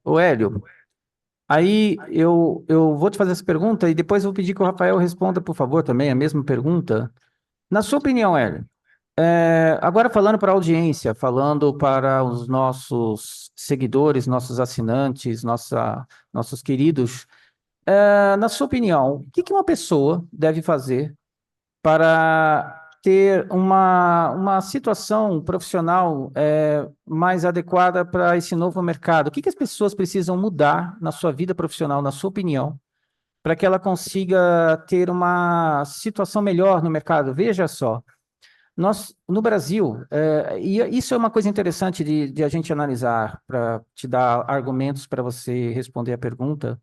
Ô Hélio, aí eu vou te fazer essa pergunta e depois eu vou pedir que o Rafael responda, por favor, também a mesma pergunta. Na sua opinião, Hélio, agora falando para a audiência, falando para os nossos seguidores, nossos assinantes, nossos queridos, na sua opinião, o que que uma pessoa deve fazer para ter uma situação profissional mais adequada para esse novo mercado? O que que as pessoas precisam mudar na sua vida profissional, na sua opinião, para que ela consiga ter uma situação melhor no mercado? Veja só, nós, no Brasil, e isso é uma coisa interessante de a gente analisar, para te dar argumentos para você responder a pergunta.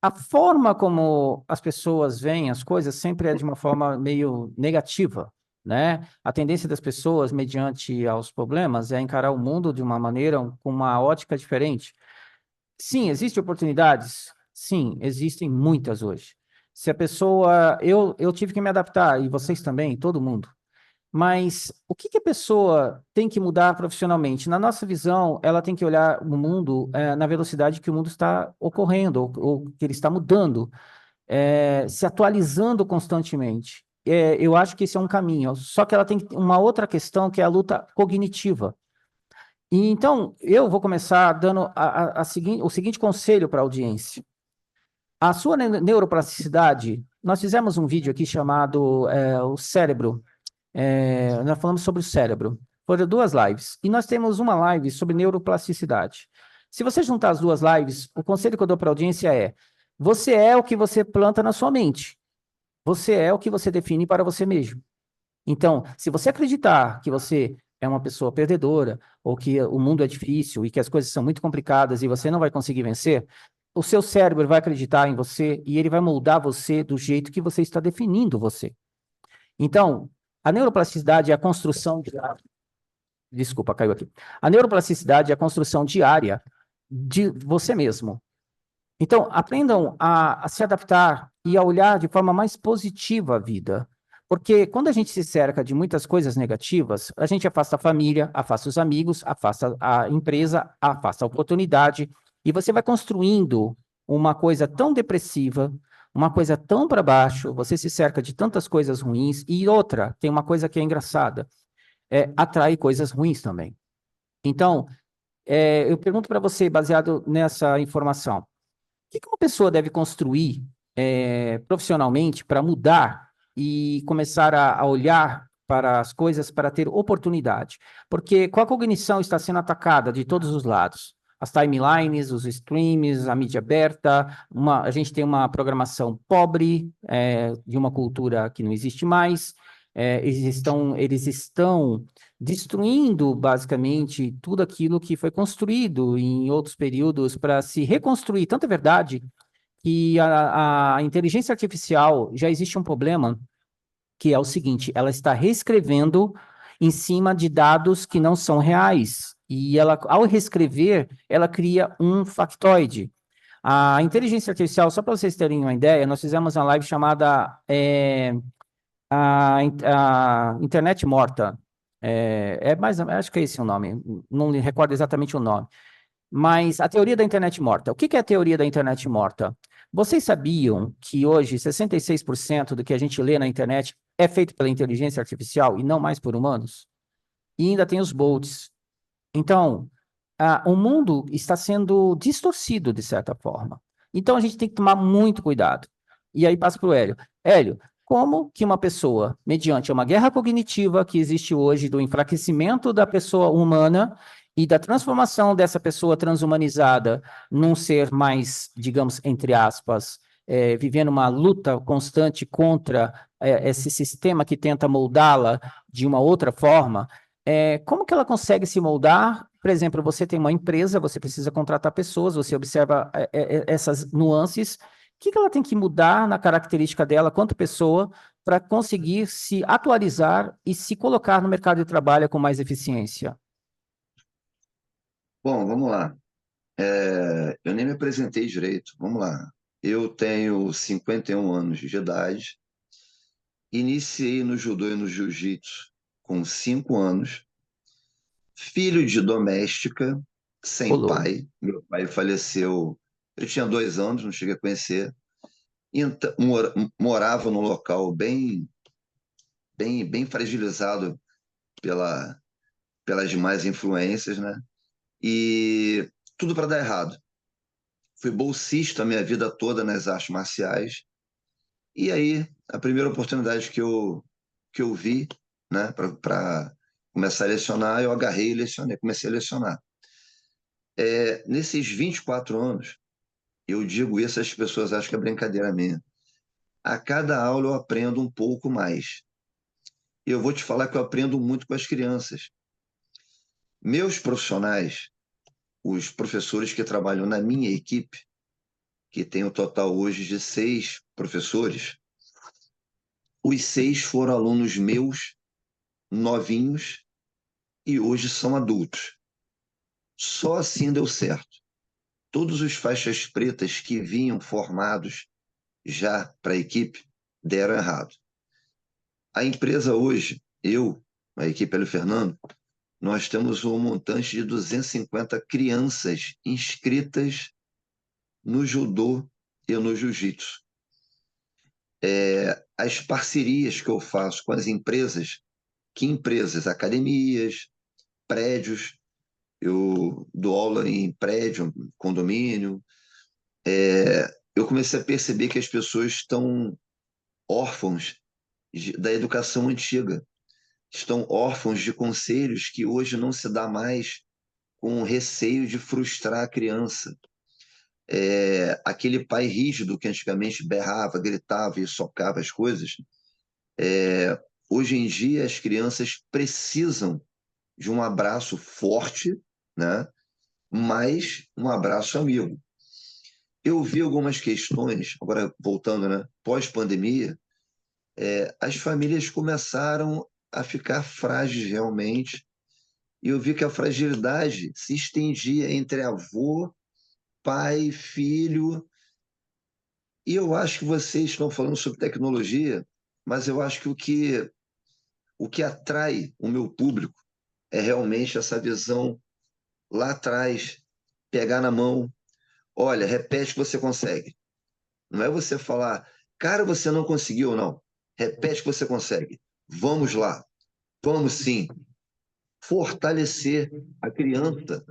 A forma como as pessoas veem as coisas sempre é de uma forma meio negativa, né? A tendência das pessoas, mediante aos problemas, é encarar o mundo de uma maneira, com uma ótica diferente. Sim, existem oportunidades? Sim, existem muitas hoje. Se a pessoa. Eu tive que me adaptar, e vocês também, todo mundo. Mas o que que a pessoa tem que mudar profissionalmente? Na nossa visão, ela tem que olhar o mundo na velocidade que o mundo está ocorrendo, ou que ele está mudando, se atualizando constantemente. Eu acho que esse é um caminho. Só que ela tem uma outra questão, que é a luta cognitiva. E então, eu vou começar dando o seguinte conselho para a audiência. A sua neuroplasticidade, nós fizemos um vídeo aqui chamado O Cérebro. Nós falamos sobre o cérebro. Foram duas lives. E nós temos uma live sobre neuroplasticidade. Se você juntar as duas lives, o conselho que eu dou para a audiência é: você é o que você planta na sua mente. Você é o que você define para você mesmo. Então, se você acreditar que você é uma pessoa perdedora, ou que o mundo é difícil e que as coisas são muito complicadas e você não vai conseguir vencer, o seu cérebro vai acreditar em você e ele vai moldar você do jeito que você está definindo você. Então, a neuroplasticidade é a construção de... Desculpa, caiu aqui. A neuroplasticidade é a construção diária de você mesmo. Então, aprendam a se adaptar e a olhar de forma mais positiva a vida. Porque quando a gente se cerca de muitas coisas negativas, a gente afasta a família, afasta os amigos, afasta a empresa, afasta a oportunidade, e você vai construindo uma coisa tão depressiva, uma coisa tão para baixo, você se cerca de tantas coisas ruins, e outra, tem uma coisa que é engraçada, atrai coisas ruins também. Então, eu pergunto para você, baseado nessa informação, o que que uma pessoa deve construir profissionalmente para mudar e começar a olhar para as coisas para ter oportunidade? Porque com a cognição está sendo atacada de todos os lados. As timelines, os streams, a mídia aberta, a gente tem uma programação pobre, de uma cultura que não existe mais. Eles estão destruindo basicamente tudo aquilo que foi construído em outros períodos para se reconstruir. Tanto é verdade que a inteligência artificial já existe um problema, que é o seguinte: ela está reescrevendo em cima de dados que não são reais. E ela, ao reescrever, ela cria um factoide. A inteligência artificial, só para vocês terem uma ideia, nós fizemos uma live chamada a Internet Morta. Acho que é esse o nome, não me recordo exatamente o nome. Mas a teoria da internet morta. O que que é a teoria da internet morta? Vocês sabiam que hoje 66% do que a gente lê na internet é feito pela inteligência artificial e não mais por humanos? E ainda tem os bots. Então, o mundo está sendo distorcido de certa forma. Então, a gente tem que tomar muito cuidado. E aí passa para o Hélio. Hélio, como que uma pessoa, mediante uma guerra cognitiva que existe hoje, do enfraquecimento da pessoa humana e da transformação dessa pessoa transhumanizada num ser mais, digamos, entre aspas, vivendo uma luta constante contra esse sistema que tenta moldá-la de uma outra forma, como que ela consegue se moldar? Por exemplo, você tem uma empresa, você precisa contratar pessoas, você observa essas nuances. O que que ela tem que mudar na característica dela, quanto pessoa, para conseguir se atualizar e se colocar no mercado de trabalho com mais eficiência? Bom, vamos lá. Eu nem me apresentei direito. Vamos lá. Eu tenho 51 anos de idade. Iniciei no judô e no jiu-jitsu com 5 anos. Filho de doméstica. sem Rolou. pai. Meu pai faleceu, eu tinha 2 anos, não cheguei a conhecer. Então, morava num local bem fragilizado pela, pelas demais influências, né? E tudo para dar errado. Fui bolsista a minha vida toda nas artes marciais. E aí, a primeira oportunidade que eu vi, né, para começar a lecionar, eu agarrei e lecionei, comecei a lecionar. Nesses 24 anos, eu digo isso, as pessoas acham que é brincadeira minha. A cada aula eu aprendo um pouco mais. E eu vou te falar que eu aprendo muito com as crianças. Meus profissionais, os professores que trabalham na minha equipe, que tem um total hoje de 6 professores, os 6 foram alunos meus, novinhos, e hoje são adultos. Só assim deu certo. Todos os faixas pretas que vinham formados já para a equipe deram errado. A empresa hoje, a equipe Hélio Fernando, nós temos um montante de 250 crianças inscritas no judô e no jiu-jitsu. As parcerias que eu faço com as empresas, que empresas? Academias, prédios, eu dou aula em prédio, condomínio. Eu comecei a perceber que as pessoas estão órfãos da educação antiga, estão órfãos de conselhos que hoje não se dá mais com receio de frustrar a criança. Aquele pai rígido que antigamente berrava, gritava e socava as coisas, hoje em dia as crianças precisam de um abraço forte, né? Mas um abraço amigo. Eu vi algumas questões, agora voltando, né? Pós-pandemia, as famílias começaram a ficar frágeis realmente, e eu vi que a fragilidade se estendia entre avô, pai, filho. E eu acho que vocês estão falando sobre tecnologia, mas eu acho que o que atrai o meu público é realmente essa visão lá atrás, pegar na mão, olha, repete que você consegue. Não é você falar, cara, você não conseguiu, não. Repete que você consegue. Vamos lá, vamos sim. Fortalecer a criança,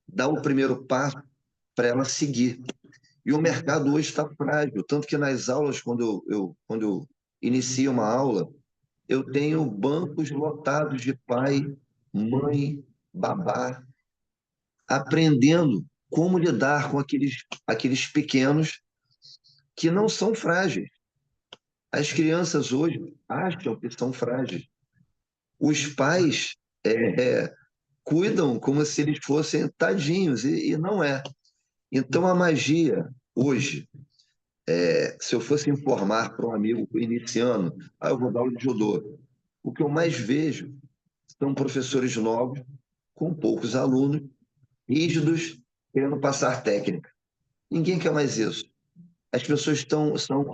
dar o primeiro passo para ela seguir. E o mercado hoje está frágil, tanto que nas aulas, quando eu inicio uma aula, eu tenho bancos lotados de pai, mãe, babá, aprendendo como lidar com aqueles pequenos que não são frágeis. As crianças hoje acham que são frágeis. Os pais cuidam como se eles fossem tadinhos, e não é. Então, a magia, hoje, se eu fosse informar para um amigo iniciando, eu vou dar aula de judô. O que eu mais vejo são professores novos, com poucos alunos, rígidos, querendo passar técnica. Ninguém quer mais isso. As pessoas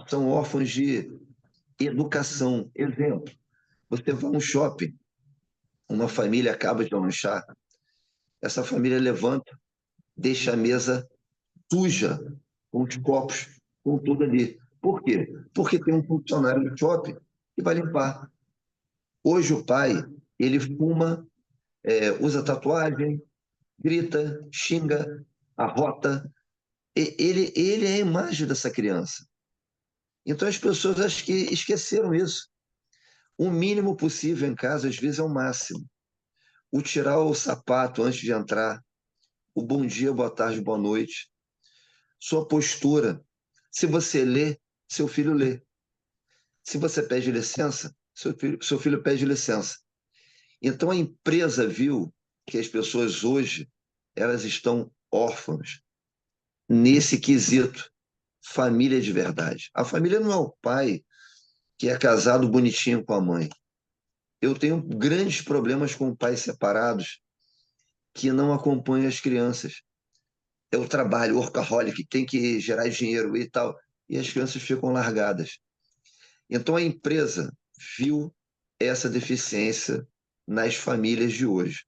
são órfãos de educação. Exemplo, você vai a um shopping, uma família acaba de lanchar, essa família levanta, deixa a mesa suja, com os copos, com tudo ali. Por quê? Porque tem um funcionário do shopping que vai limpar. Hoje o pai, ele fuma, usa tatuagem, grita, xinga, arrota. Ele é a imagem dessa criança. Então as pessoas acho que esqueceram isso. O mínimo possível em casa, às vezes, é o máximo. O tirar o sapato antes de entrar, o bom dia, boa tarde, boa noite, sua postura. Se você lê, seu filho lê. Se você pede licença, seu filho pede licença. Então a empresa viu que as pessoas hoje elas estão órfãs nesse quesito, família de verdade. A família não é o pai que é casado bonitinho com a mãe. Eu tenho grandes problemas com pais separados que não acompanham as crianças. É o trabalho, o workaholic, tem que gerar dinheiro e tal, e as crianças ficam largadas. Então a empresa viu essa deficiência nas famílias de hoje.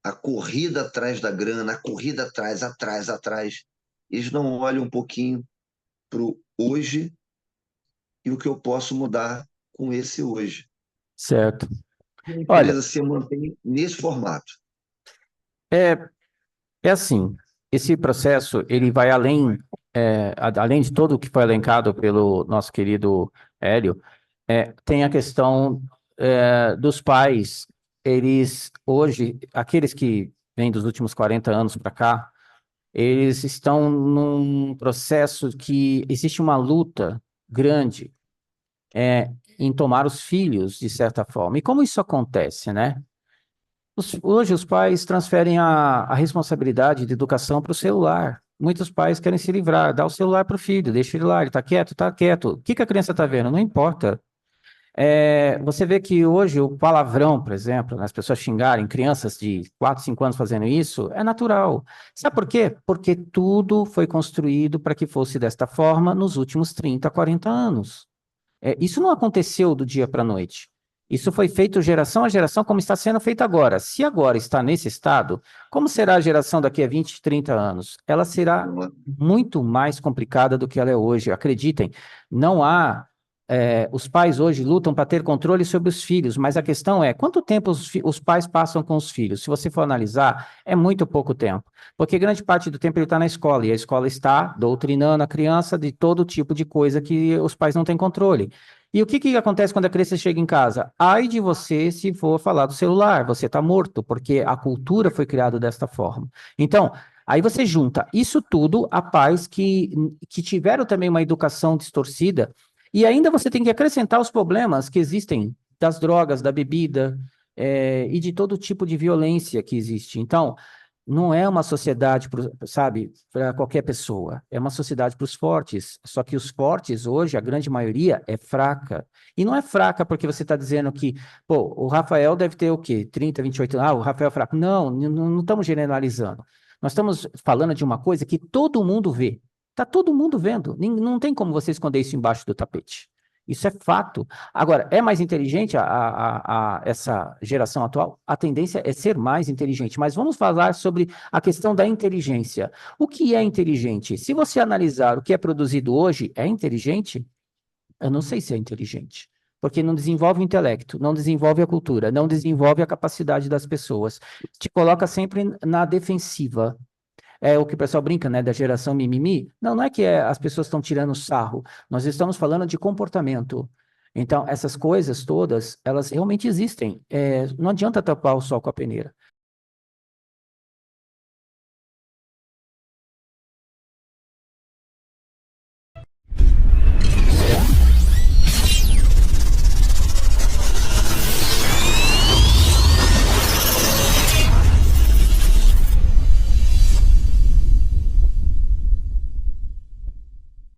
a corrida atrás da grana, a corrida atrás, atrás, atrás. Eles não olham um pouquinho para o hoje e o que eu posso mudar com esse hoje. Certo. A Olha, empresa se mantém nesse formato. é, é assim, esse processo, ele vai além, além de todo o que foi elencado pelo nosso querido Hélio, tem a questão, dos pais, eles, hoje, aqueles que vêm dos últimos 40 anos para cá, eles estão num processo que existe uma luta grande, em tomar os filhos, de certa forma. E como isso acontece, né? Hoje os pais transferem a responsabilidade de educação para o celular. Muitos pais querem se livrar, dá o celular para o filho, deixa ele lá, ele está quieto, está quieto. O que que a criança está vendo? Não importa. Você vê que hoje o palavrão, por exemplo, né, as pessoas xingarem crianças de 4, 5 anos fazendo isso, é natural. Sabe por quê? Porque tudo foi construído para que fosse desta forma nos últimos 30, 40 anos. Isso não aconteceu do dia para a noite. Isso foi feito geração a geração, como está sendo feito agora. Se agora está nesse estado, como será a geração daqui a 20, 30 anos? Ela será muito mais complicada do que ela é hoje. Acreditem, não há. Os pais hoje lutam para ter controle sobre os filhos, mas a questão é quanto tempo os pais passam com os filhos? Se você for analisar, é muito pouco tempo, porque grande parte do tempo ele está na escola, e a escola está doutrinando a criança de todo tipo de coisa que os pais não têm controle. E o que que acontece quando a criança chega em casa? Ai de você se for falar do celular, você está morto, porque a cultura foi criada desta forma. Então, aí você junta isso tudo a pais que tiveram também uma educação distorcida, e ainda você tem que acrescentar os problemas que existem das drogas, da bebida, e de todo tipo de violência que existe. Então, não é uma sociedade, sabe, para qualquer pessoa. É uma sociedade para os fortes. Só que os fortes, hoje, a grande maioria, é fraca. E não é fraca porque você está dizendo que, pô, o Rafael deve ter o quê? 30, 28 anos. Ah, o Rafael é fraco. Não estamos generalizando. Nós estamos falando de uma coisa que todo mundo vê. Está todo mundo vendo. Não tem como você esconder isso embaixo do tapete. Isso é fato. Agora, é mais inteligente essa geração atual? A tendência é ser mais inteligente, mas vamos falar sobre a questão da inteligência. O que é inteligente? Se você analisar o que é produzido hoje, é inteligente? Eu não sei se é inteligente, porque não desenvolve o intelecto, não desenvolve a cultura, não desenvolve a capacidade das pessoas. Te coloca sempre na defensiva. É o que o pessoal brinca, né, da geração mimimi. Não, não é que as pessoas estão tirando sarro. Nós estamos falando de comportamento. Então, essas coisas todas, elas realmente existem. Não adianta tapar o sol com a peneira.